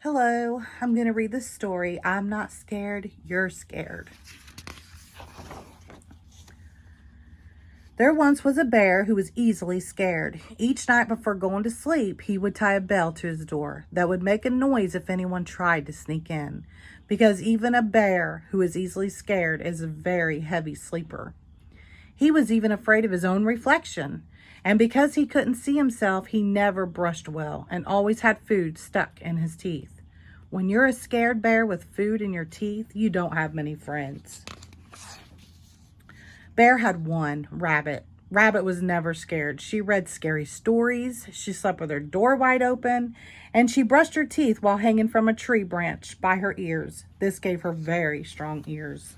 Hello, I'm going to read this story. I'm not scared, you're scared. There once was a bear who was easily scared. Each night before going to sleep, he would tie a bell to his door that would make a noise if anyone tried to sneak in. Because even a bear who is easily scared is a very heavy sleeper. He was even afraid of his own reflection. And because he couldn't see himself, he never brushed well and always had food stuck in his teeth. When you're a scared bear with food in your teeth, you don't have many friends. Bear had one, Rabbit. Rabbit was never scared. She read scary stories, she slept with her door wide open, and she brushed her teeth while hanging from a tree branch by her ears. This gave her very strong ears.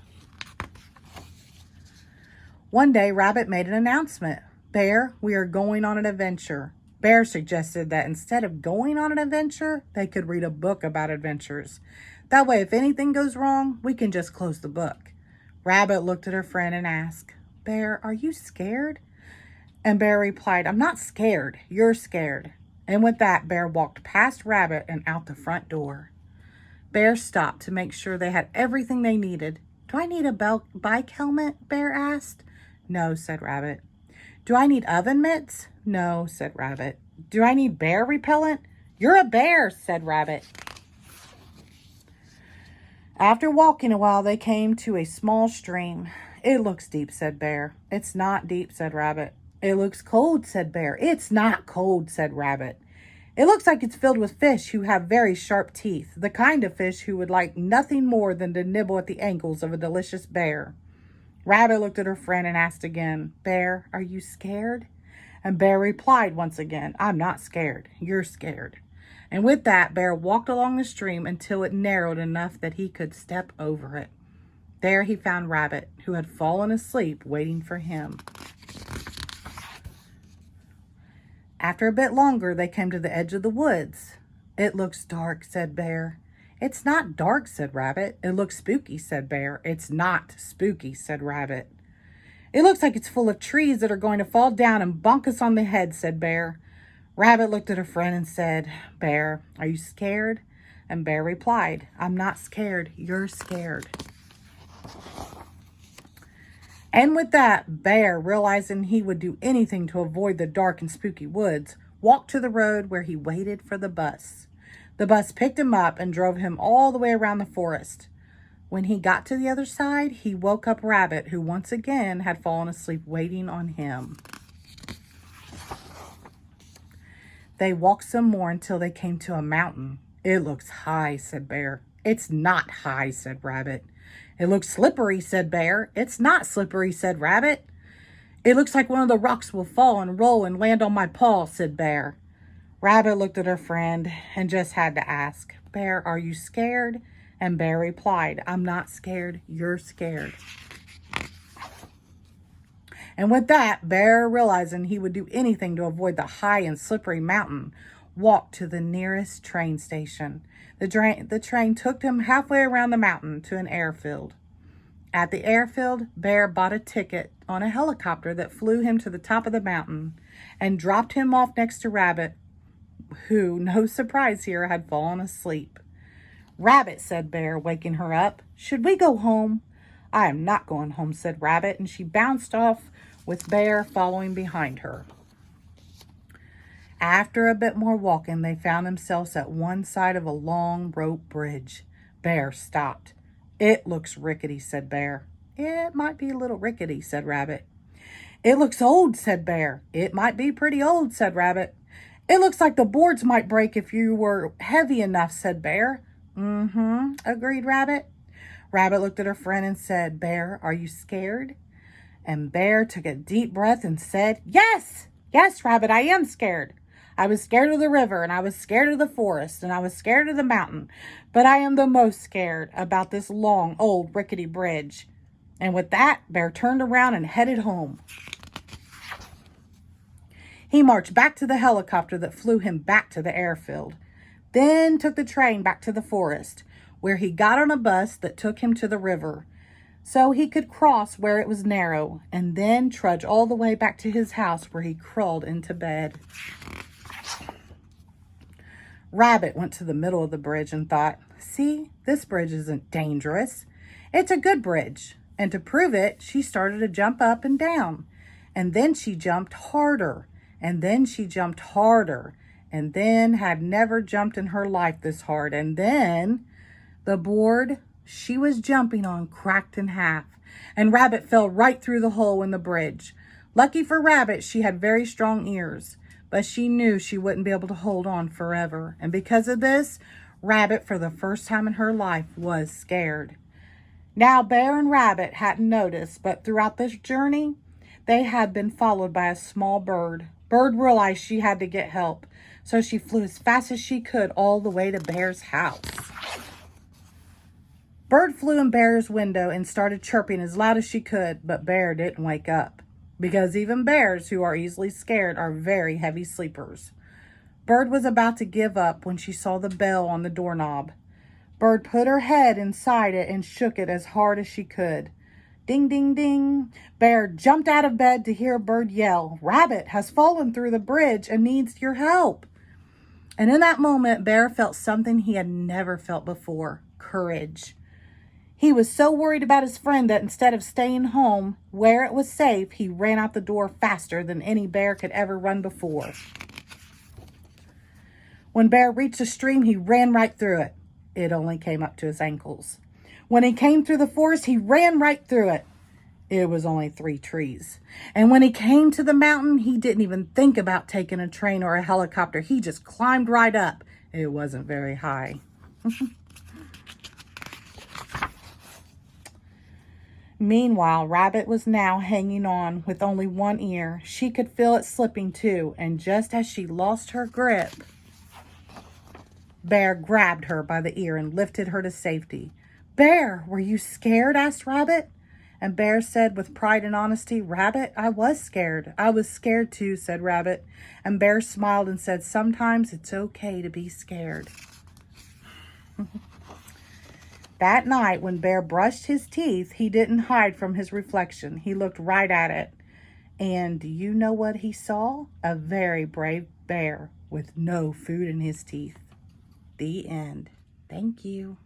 One day, Rabbit made an announcement. Bear, we are going on an adventure. Bear suggested that instead of going on an adventure, they could read a book about adventures. That way, if anything goes wrong, we can just close the book. Rabbit looked at her friend and asked, Bear, are you scared? And Bear replied, I'm not scared, you're scared. And with that, Bear walked past Rabbit and out the front door. Bear stopped to make sure they had everything they needed. Do I need a bike helmet? Bear asked. No, said Rabbit. Do I need oven mitts? No, said Rabbit. Do I need bear repellent? You're a bear, said Rabbit. After walking a while, they came to a small stream. It looks deep, said Bear. It's not deep, said Rabbit. It looks cold, said Bear. It's not cold, said Rabbit. It looks like it's filled with fish who have very sharp teeth, the kind of fish who would like nothing more than to nibble at the ankles of a delicious bear. Rabbit looked at her friend and asked again, Bear, are you scared? And Bear replied once again, I'm not scared, you're scared. And with that, Bear walked along the stream until it narrowed enough that he could step over it. There he found Rabbit, who had fallen asleep waiting for him. After a bit longer, they came to the edge of the woods. It looks dark, said Bear. It's not dark, said Rabbit. It looks spooky, said Bear. It's not spooky, said Rabbit. It looks like it's full of trees that are going to fall down and bonk us on the head, said Bear. Rabbit looked at her friend and said, Bear, are you scared? And Bear replied, I'm not scared, you're scared. And with that, Bear, realizing he would do anything to avoid the dark and spooky woods, walked to the road where he waited for the bus. The bus picked him up and drove him all the way around the forest. When he got to the other side, he woke up Rabbit, who once again had fallen asleep waiting on him. They walked some more until they came to a mountain. It looks high, said Bear. It's not high, said Rabbit. It looks slippery, said Bear. It's not slippery, said Rabbit. It looks like one of the rocks will fall and roll and land on my paw, said Bear. Rabbit looked at her friend and just had to ask, Bear, are you scared? And Bear replied, I'm not scared, you're scared. And with that, Bear, realizing he would do anything to avoid the high and slippery mountain, walked to the nearest train station. The train took him halfway around the mountain to an airfield. At the airfield, Bear bought a ticket on a helicopter that flew him to the top of the mountain and dropped him off next to Rabbit, who, no surprise here, had fallen asleep. Rabbit, said Bear, waking her up, should we go home? I am not going home, said Rabbit, and she bounced off with Bear following behind her. After a bit more walking, they found themselves at one side of a long rope bridge. Bear stopped. It looks rickety, said Bear. It might be a little rickety, said Rabbit. It looks old, said Bear. It might be pretty old, said Rabbit. It looks like the boards might break if you were heavy enough, said Bear. Agreed Rabbit. Rabbit looked at her friend and said, Bear, are you scared? And Bear took a deep breath and said, Yes, Rabbit, I am scared. I was scared of the river, and I was scared of the forest, and I was scared of the mountain, but I am the most scared about this long, old, rickety bridge. And with that, Bear turned around and headed home. He marched back to the helicopter that flew him back to the airfield, then took the train back to the forest, where he got on a bus that took him to the river, so he could cross where it was narrow, and then trudge all the way back to his house where he crawled into bed. Rabbit went to the middle of the bridge and thought, see, this bridge isn't dangerous. It's a good bridge. And to prove it, she started to jump up and down. And then she jumped harder. And then she jumped harder. And then had never jumped in her life this hard. And then the board she was jumping on cracked in half. And Rabbit fell right through the hole in the bridge. Lucky for Rabbit, she had very strong ears. But she knew she wouldn't be able to hold on forever. And because of this, Rabbit, for the first time in her life, was scared. Now, Bear and Rabbit hadn't noticed, but throughout this journey, they had been followed by a small bird. Bird realized she had to get help, so she flew as fast as she could all the way to Bear's house. Bird flew in Bear's window and started chirping as loud as she could, but Bear didn't wake up. Because even bears who are easily scared are very heavy sleepers. Bird was about to give up when she saw the bell on the doorknob. Bird put her head inside it and shook it as hard as she could. Ding, ding, ding. Bear jumped out of bed to hear Bird yell, Rabbit has fallen through the bridge and needs your help. And in that moment, Bear felt something he had never felt before, courage. He was so worried about his friend that instead of staying home where it was safe, he ran out the door faster than any bear could ever run before. When Bear reached a stream, he ran right through it. It only came up to his ankles. When he came through the forest, he ran right through it. It was only 3 trees. And when he came to the mountain, he didn't even think about taking a train or a helicopter. He just climbed right up. It wasn't very high. Meanwhile, Rabbit was now hanging on with only one ear. She could feel it slipping too, and just as she lost her grip, Bear grabbed her by the ear and lifted her to safety. Bear, were you scared? Asked Rabbit. And Bear said with pride and honesty, Rabbit, I was scared. I was scared too, said Rabbit. And Bear smiled and said, sometimes it's okay to be scared. That night, when Bear brushed his teeth, he didn't hide from his reflection. He looked right at it. And do you know what he saw? A very brave bear with no food in his teeth. The end. Thank you.